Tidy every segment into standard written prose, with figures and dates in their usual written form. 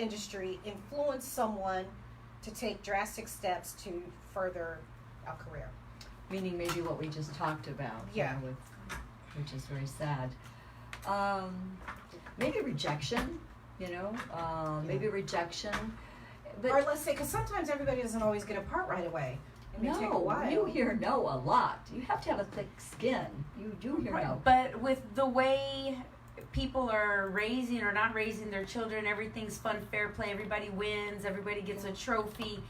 industry influence someone to take drastic steps to further a career? Meaning maybe what we just talked about. Yeah. Which is very sad. Maybe rejection, maybe rejection. But or let's say, because sometimes everybody doesn't always get a part right away. It may take a while. You hear no a lot. You have to have a thick skin. You do hear no. But with the way people are raising or not raising their children, everything's fun, fair play, everybody wins, everybody gets a trophy.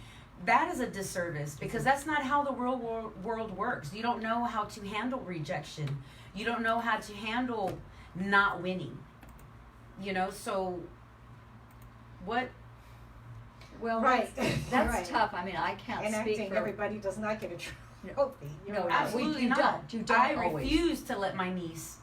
That is a disservice, because that's not how the real world works. You don't know how to handle rejection. You don't know how to handle not winning. So what? Well, right. That's right. tough. I mean, I can't Enacting, speak for everybody does not get a trophy. No, absolutely you not. You don't I always. refuse to let my niece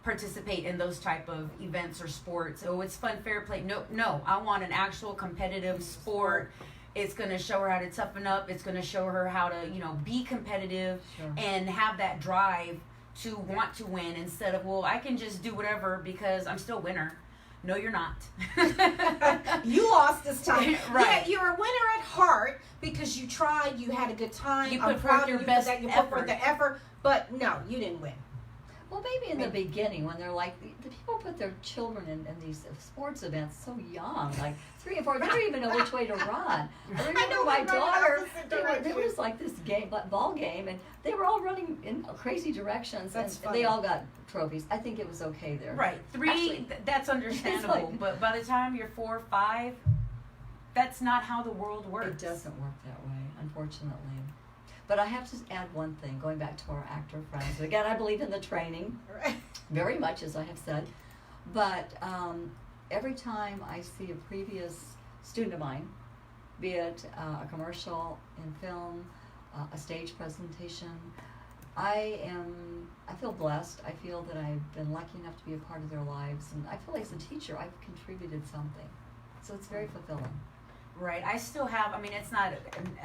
participate in those type of events or sports. Oh, it's fun, fair play. No. I want an actual competitive sport. It's going to show her how to toughen up. It's going to show her how to, be competitive and have that drive to want to win, instead of, well, I can just do whatever because I'm still a winner. No, you're not. You lost this time. Right. Yeah, you're a winner at heart because you tried, you had a good time. You I'm put proud forth your of you best that you put forth the effort, but no, you didn't win. Well, maybe in the beginning, when they're like, the people put their children in these sports events so young, like 3 and 4, they don't even know which way to run. I remember my daughter, there was like this ball game, and they were all running in crazy directions, and they all got trophies. I think it was okay there. Right. 3, actually, that's understandable, but by the time you're 4 or 5, that's not how the world works. It doesn't work that way, unfortunately. But I have to add one thing, going back to our actor friends. Again, I believe in the training, very much, as I have said. But every time I see a previous student of mine, be it a commercial in film, a stage presentation, I feel blessed. I feel that I've been lucky enough to be a part of their lives. And I feel like as a teacher, I've contributed something. So it's very fulfilling. Right. I still have, it's not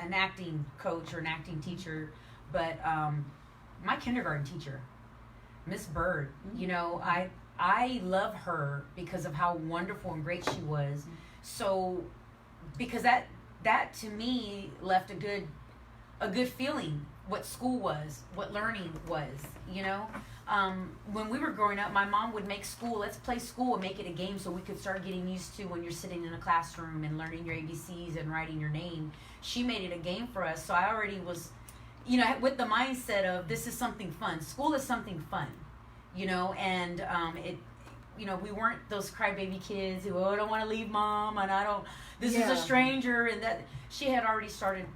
an acting coach or an acting teacher, but my kindergarten teacher, Miss Bird, I love her because of how wonderful and great she was. So, because that to me left a good feeling, what school was, what learning was, when we were growing up, my mom would make school, let's play school and make it a game so we could start getting used to when you're sitting in a classroom and learning your ABCs and writing your name. She made it a game for us. So I already was, with the mindset of this is something fun. School is something fun, and we weren't those crybaby kids who, I don't want to leave mom and this is a stranger, and that she had already started,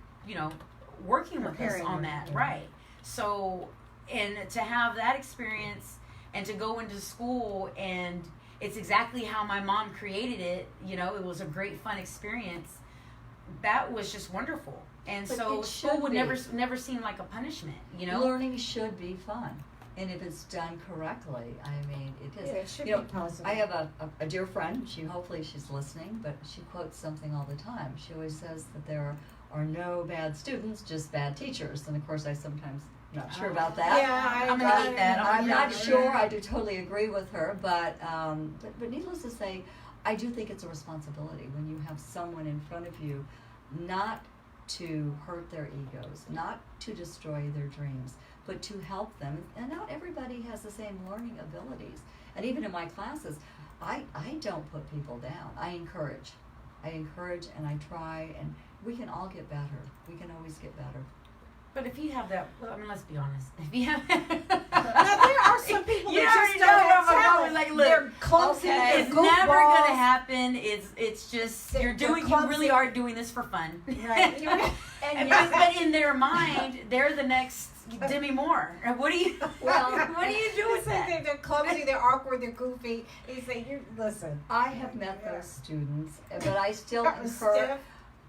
working with us on that. Yeah. Right. So, and to have that experience and to go into school, and it's exactly how my mom created it, it was a great fun experience. That was just wonderful. And but so school would never seem like a punishment, Learning should be fun. And if it's done correctly, it is. Yeah, it should be positive. I have a dear friend, hopefully she's listening, but she quotes something all the time. She always says that there are no bad students, just bad teachers. And of course I sometimes not sure about that. Yeah, I'm gonna eat that. I'm not sure. I do totally agree with her, but needless to say, I do think it's a responsibility when you have someone in front of you, not to hurt their egos, not to destroy their dreams, but to help them. And not everybody has the same learning abilities. And even in my classes, I don't put people down. I encourage and I try, and we can all get better. We can always get better. But if you have that, let's be honest. If you have, now there are some people that just don't have talent. Like, look, they're clumsy. Okay, it's never gonna happen. It's just you really are doing this for fun. Right. But in their mind, they're the next Demi Moore. What do you do with that? They're clumsy. They're awkward. They're goofy. You say, listen. I have met those students, but I still encourage.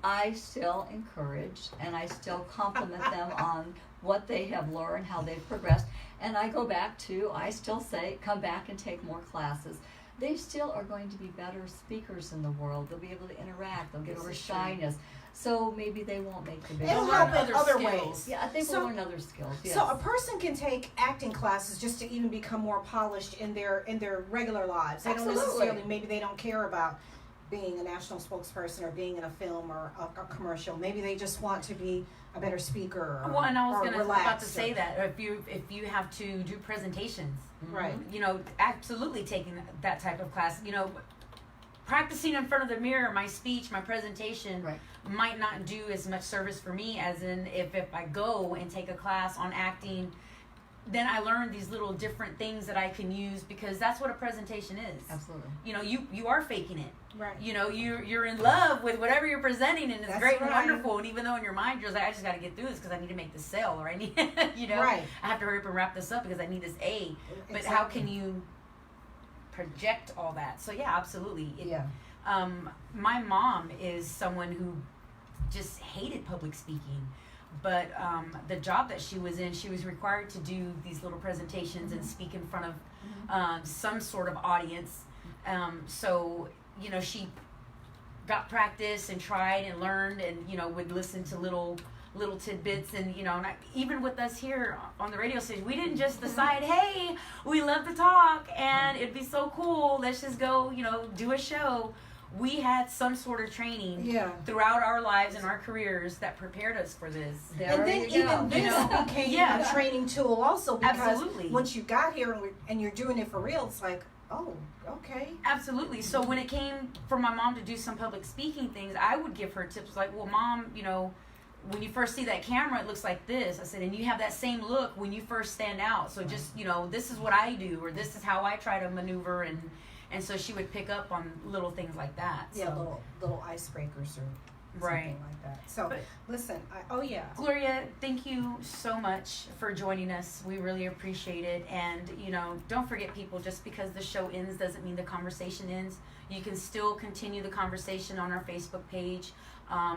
I still encourage and I still compliment them on what they have learned, how they've progressed. And I go back to, I still say, come back and take more classes. They still are going to be better speakers in the world. They'll be able to interact. They'll get over shyness. So maybe they won't make the big. It'll help in other ways. Yeah, they will learn other skills. Yes. So a person can take acting classes just to even become more polished in their regular lives. They don't necessarily, maybe they don't care about being a national spokesperson or being in a film or a commercial. Maybe they just want to be a better speaker. Or, Well, and I was about to relaxed, say that if you have to do presentations, Right. you know, absolutely taking that type of class, you know, practicing in front of the mirror, my speech, my presentation Right. might not do as much service for me as in if I go and take a class on acting, then I learn these little different things that I can use, because that's what a presentation is. Absolutely. You know, you are faking it. Right. You know, you're in love with whatever you're presenting, and it's That's great and right. wonderful. And even though in your mind you're like, I just got to get through this because I need to make this sale, or I need, you know, Right. I have to hurry up and wrap this up because I need this A. But Exactly. how can you project all that? So yeah, absolutely. Yeah. My mom is someone who just hated public speaking, but the job that she was in, she was required to do these little presentations and speak in front of some sort of audience. So, you know, she got practice and tried and learned, and, you know, would listen to little tidbits. And, you know, and even with us here on the radio station, we didn't just decide, hey, we love to talk and it'd be so cool, let's just go, you know, do a show. We had some sort of training Yeah. throughout our lives and our careers that prepared us for this. There And then you go. even this You know? became Yeah. a training tool also, because Absolutely. once you got here and you're doing it for real, it's like, oh, okay. Absolutely. So when it came for my mom to do some public speaking things, I would give her tips like, well, Mom, you know, when you first see that camera, it looks like this. I said, and you have that same look when you first stand out. So just, you know, this is what I do, or this is how I try to maneuver. And so she would pick up on little things like that. Yeah, So. little icebreakers or Right. something like that. So But- listen, oh yeah. Gloria, thank you so much for joining us. We really appreciate it. And, you know, don't forget, people, just because the show ends doesn't mean the conversation ends. You can still continue the conversation on our Facebook page.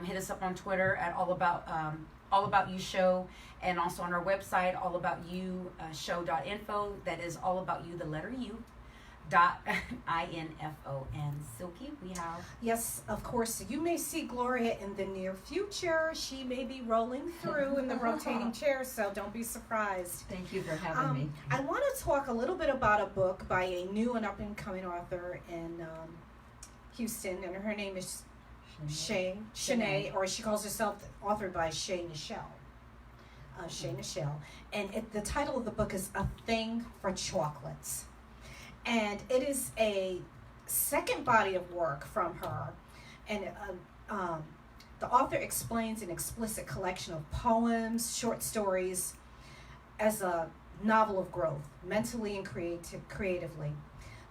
Hit us up on Twitter at All About You Show, and also on our website, allaboutyoushow.info. That is all about you, the letter U. .info. Silky, we have. Yes, of course. You may see Gloria in the near future. She may be rolling through in the rotating chair, so don't be surprised. Thank you for having me. I want to talk a little bit about a book by a new and up-and-coming author in Houston, and her name is Shanae, or she calls herself authored by Shay Nichelle. Shay Nichelle. And the title of the book is A Thing for Chocolates. And it is a second body of work from her. And the author explains an explicit collection of poems, short stories, as a novel of growth, mentally and creatively.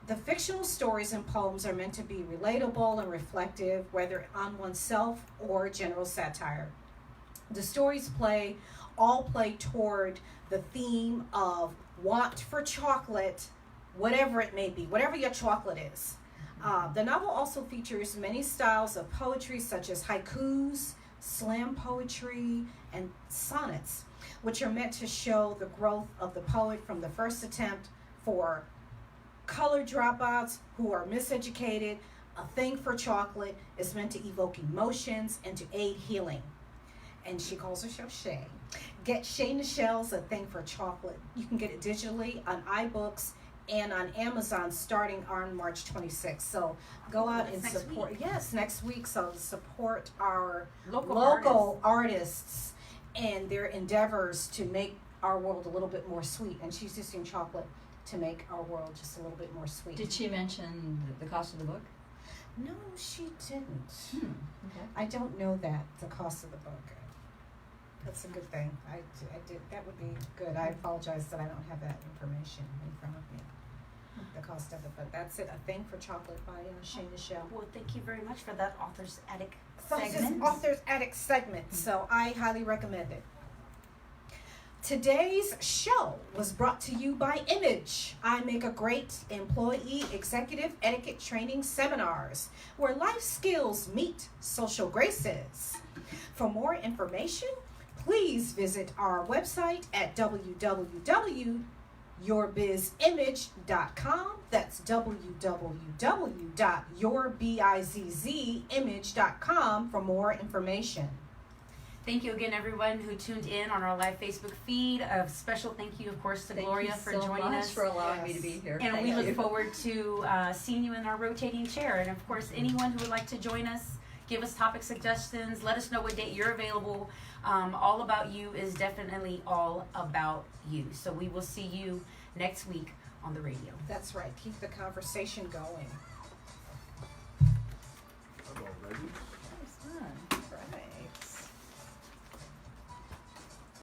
The fictional stories and poems are meant to be relatable and reflective, whether on oneself or general satire. The stories all play toward the theme of want for chocolate, whatever it may be, whatever your chocolate is. The novel also features many styles of poetry, such as haikus, slam poetry, and sonnets, which are meant to show the growth of the poet from the first attempt. For color dropouts who are miseducated, A Thing for Chocolate is meant to evoke emotions and to aid healing. And she calls herself Shay. Get Shay Nichelle's A Thing for Chocolate. You can get it digitally on iBooks and on Amazon starting on March 26th. So go out and Next support. week. Yes, next week. So support our Local artists and their endeavors to make our world a little bit more sweet. And she's using chocolate to make our world just a little bit more sweet. Did she mention the cost of the book? No, she didn't. Okay. I don't know the cost of the book. That's a good thing. I did. That would be good. I apologize that I don't have that information in front of me. The cost of it, but that's it. A Thing for Chocolate by Shay Nichelle. Well, thank you very much for that Author's Attic So this is segment. Author's Attic segment, so I highly recommend it. Today's show was brought to you by Image. I make a great employee executive etiquette training seminars where life skills meet social graces. For more information, please visit our website at www.yourbizimage.com. That's www.yourbizimage.com for more information. Thank you again, everyone who tuned in on our live Facebook feed. A special thank you, of course, to Thank Gloria you for so joining much us. for allowing me to Yes. be here. And Thank we look you. forward to seeing you in our rotating chair. And of course, anyone who would like to join us, give us topic suggestions, let us know what date you're available. All About You is definitely all about you. So we will see you next week on the radio. That's right. Keep the conversation going.